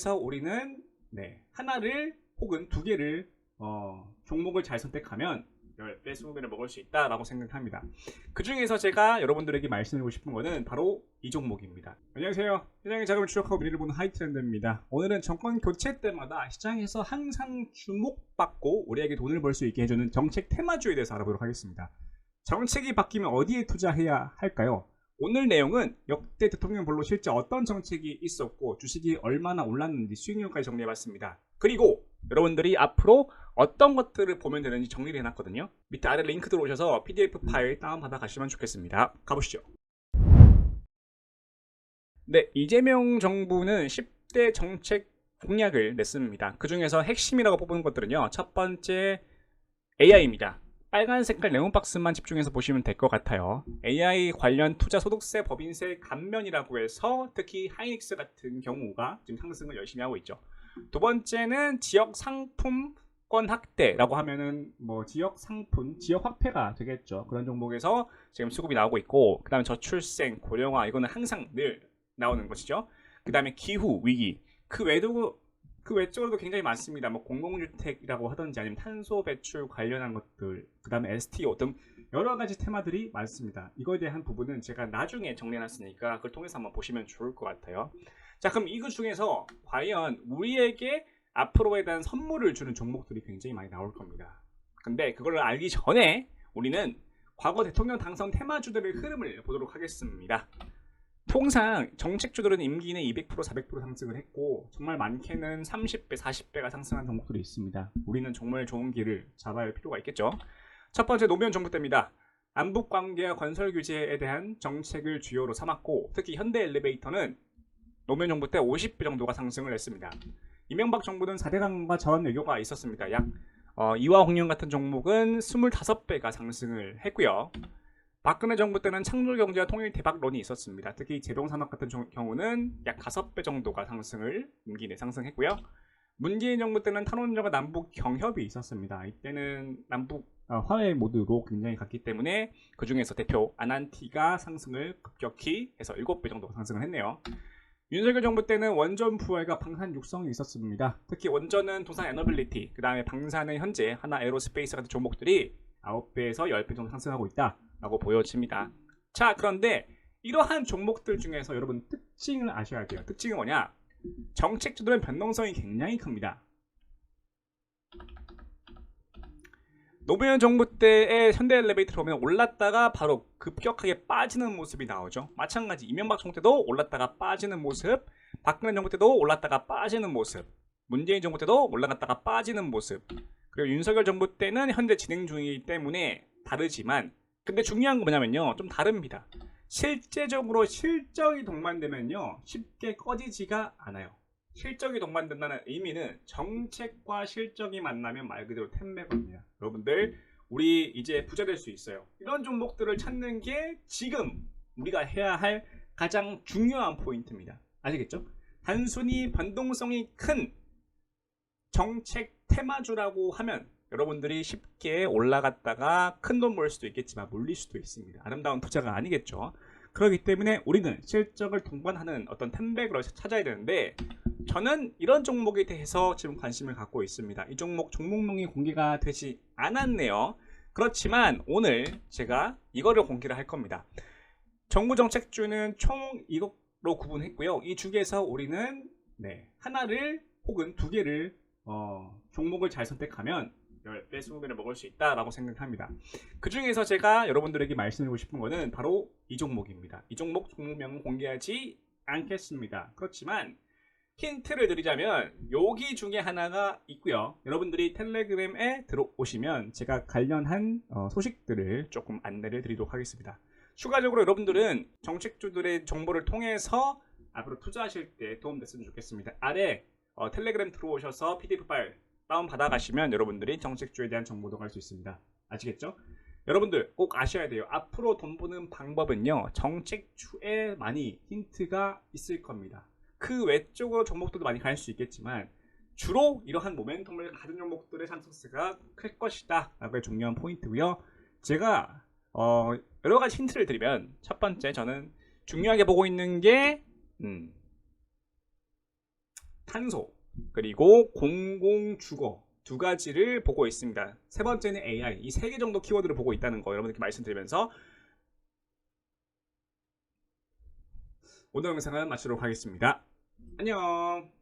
그래서 우리는 하나를 혹은 두 개를 종목을 잘 선택하면 10배, 20배를 먹을 수 있다라고 생각합니다. 그 중에서 제가 여러분들에게 말씀드리고 싶은 것은 바로 이 종목입니다. 안녕하세요. 시장의 자금을 추적하고 미래를 보는 하이트렌드입니다. 오늘은 정권 교체 때마다 시장에서 항상 주목받고 우리에게 돈을 벌 수 있게 해주는 정책 테마주에 대해서 알아보도록 하겠습니다. 정책이 바뀌면 어디에 투자해야 할까요? 오늘 내용은 역대 대통령별로 실제 어떤 정책이 있었고 주식이 얼마나 올랐는지 수익률까지 정리해봤습니다. 그리고 여러분들이 앞으로 어떤 것들을 보면 되는지 정리를 해놨거든요. 밑에 아래 링크 들어오셔서 PDF 파일 다운받아 가시면 좋겠습니다. 가보시죠. 네, 이재명 정부는 10대 정책 공약을 냈습니다. 그 중에서 핵심이라고 뽑은 것들은요. 첫 번째 AI입니다. 빨간 색깔 네모 박스만 집중해서 보시면 될 것 같아요. AI 관련 투자 소득세 법인세 감면이라고 해서 특히 하이닉스 같은 경우가 지금 상승을 열심히 하고 있죠. 두 번째는 지역 상품권 확대라고 하면은 뭐 지역 상품, 지역 화폐가 되겠죠. 그런 종목에서 지금 수급이 나오고 있고, 그 다음에 저출생, 고령화 이거는 항상 늘 나오는 것이죠. 그 다음에 기후 위기, 그 외적으로도 굉장히 많습니다. 뭐 공공주택이라고 하든지 아니면 탄소 배출 관련한 것들, 그 다음에 STO 등 여러 가지 테마들이 많습니다. 이거에 대한 부분은 제가 나중에 정리해놨으니까 그걸 통해서 한번 보시면 좋을 것 같아요. 자, 그럼 이거 중에서 과연 우리에게 앞으로에 대한 선물을 주는 종목들이 굉장히 많이 나올 겁니다. 근데 그걸 알기 전에 우리는 과거 대통령 당선 테마주들의 흐름을 보도록 하겠습니다. 통상 정책주들은 임기 내 200%, 400% 상승을 했고 정말 많게는 30배, 40배가 상승한 종목들이 있습니다. 우리는 정말 좋은 길을 잡아야 할 필요가 있겠죠. 첫 번째 노무현 정부 때입니다. 남북관계와 건설 규제에 대한 정책을 주요로 삼았고 특히 현대엘리베이터는 노무현 정부 때 50배 정도가 상승을 했습니다. 이명박 정부는 4대강과 자원 외교가 있었습니다. 약 이화홍련 같은 종목은 25배가 상승을 했고요. 박근혜 정부 때는 창조경제와 통일 대박론이 있었습니다. 특히 제동산업 같은 경우는 약 5배 정도가 상승을 임기 내 상승했고요. 문재인 정부 때는 탈원전과 남북 경협이 있었습니다. 이때는 남북 화해 모드로 굉장히 갔기 때문에 그 중에서 대표 아난티가 상승을 급격히 해서 7배 정도가 상승을 했네요. 윤석열 정부 때는 원전 부활과 방산 육성이 있었습니다. 특히 원전은 도산 에너빌리티, 그 다음에 방산은 현재 하나 에어로스페이스 같은 종목들이 9배에서 10배 정도 상승하고 있다 라고 보여집니다. 자, 그런데 이러한 종목들 중에서 여러분 특징을 아셔야 돼요. 특징이 뭐냐? 정책주들은 변동성이 굉장히 큽니다. 노무현 정부 때의 현대엘리베이터를 보면 올랐다가 바로 급격하게 빠지는 모습이 나오죠. 마찬가지 이명박 정부 때도 올랐다가 빠지는 모습, 박근혜 정부 때도 올랐다가 빠지는 모습, 문재인 정부 때도 올라갔다가 빠지는 모습, 그리고 윤석열 정부 때는 현재 진행 중이기 때문에 다르지만 근데 중요한 건 뭐냐면요. 좀 다릅니다. 실제적으로 실적이 동반되면요. 쉽게 꺼지지가 않아요. 실적이 동반된다는 의미는 정책과 실적이 만나면 말 그대로 텐매겁니다. 여러분들 우리 이제 부자 될 수 있어요. 이런 종목들을 찾는 게 지금 우리가 해야 할 가장 중요한 포인트입니다. 아시겠죠? 단순히 변동성이 큰 정책 테마주라고 하면 여러분들이 쉽게 올라갔다가 큰 돈 벌 수도 있겠지만 물릴 수도 있습니다. 아름다운 투자가 아니겠죠. 그렇기 때문에 우리는 실적을 동반하는 어떤 템백으로 찾아야 되는데 저는 이런 종목에 대해서 지금 관심을 갖고 있습니다. 이 종목명이 공개가 되지 않았네요. 그렇지만 오늘 제가 이거를 공개를 할 겁니다. 정부 정책주는 총 이것로 구분했고요. 이 중에서 우리는 하나를 혹은 두 개를 종목을 잘 선택하면 10배, 20배를 먹을 수 있다라고 생각합니다. 그 중에서 제가 여러분들에게 말씀드리고 싶은 것은 바로 이 종목입니다. 이 종목명은 공개하지 않겠습니다. 그렇지만 힌트를 드리자면 여기 중에 하나가 있고요. 여러분들이 텔레그램에 들어오시면 제가 관련한 소식들을 조금 안내를 드리도록 하겠습니다. 추가적으로 여러분들은 정책주들의 정보를 통해서 앞으로 투자하실 때 도움됐으면 좋겠습니다. 아래 텔레그램 들어오셔서 PDF 파일 다운 받아가시면 여러분들이 정책주에 대한 정보도 갈 수 있습니다. 아시겠죠? 여러분들 꼭 아셔야 돼요. 앞으로 돈 버는 방법은요. 정책주에 많이 힌트가 있을 겁니다. 그 외적으로 종목들도 많이 갈 수 있겠지만 주로 이러한 모멘텀을 가진 종목들의 상승세가 클 것이다 라고 중요한 포인트고요. 제가 여러 가지 힌트를 드리면 첫 번째 저는 중요하게 보고 있는 게 탄소, 그리고 공공주거 두 가지를 보고 있습니다. 세 번째는 AI, 이 세 개 정도 키워드를 보고 있다는 거 여러분들께 말씀드리면서 오늘 영상은 마치도록 하겠습니다. 안녕.